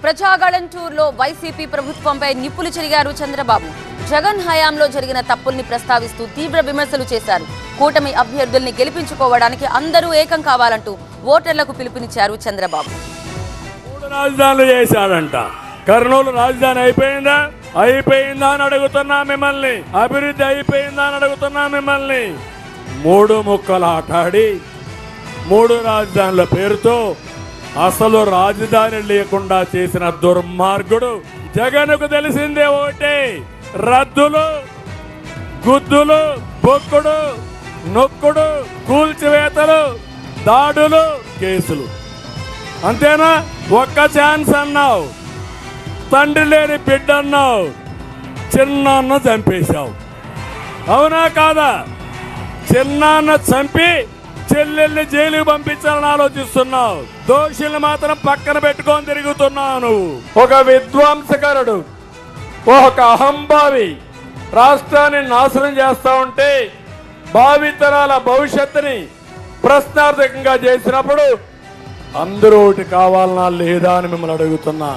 ప్రజాగళం టూర్లో వైసీపీ ప్రభుత్వంపై నిప్పులు చెరిగారు చంద్రబాబు. జగన్ హయాంలో జరిగిన తప్పుల్ని ప్రస్తావిస్తూ తీవ్ర విమర్శలు చేశారు. కూటమి అభ్యర్థుల్ని గెలిపించుకోవడానికి అందరూ ఏకం కావాలంటూ ఓటర్లకు పిలుపునిచ్చారు చంద్రబాబు. 3 రాజధానులు చేశాడంట. కర్నూలు రాజధాని అయిపోయిందా అని అడుగుతున్నా మిమ్మల్ని. అభివృద్ధి అయిపోయిందా అని అడుగుతున్నా మిమ్మల్ని. 3 ముక్కలు ఆటాడి 3 రాజధానుల పేరుతో అసలు రాజధాని లేకుండా చేసిన దుర్మార్గుడు జగన్కు తెలిసిందే ఒకటే: రద్దులు, గుద్దులు, బొక్కుడు, నొక్కుడు, కూల్చివేతలు, దాడులు, కేసులు. అంతేనా? ఒక్క ఛాన్స్ అన్నావు, తండ్రి లేని బిడ్డ అన్నావు, చిన్నాన్న చంపేశావు. అవునా కాదా? చిన్నాన్న చంపి చెల్లెల్ని జైలుకి పంపించాలని ఆలోచిస్తున్నావు. దోషుల్ని మాత్రం పక్కన పెట్టుకొని తిరుగుతున్నావు. ఒక విధ్వంసకరుడు, ఒక అహంభావి రాష్ట్రాన్ని నాశనం చేస్తా ఉంటే భావితరాల భవిష్యత్తుని ప్రశ్నార్థకంగా చేసినప్పుడు అందరూ ఒకటి కావాలన్నా లేదా అని మిమ్మల్ని అడుగుతున్నా.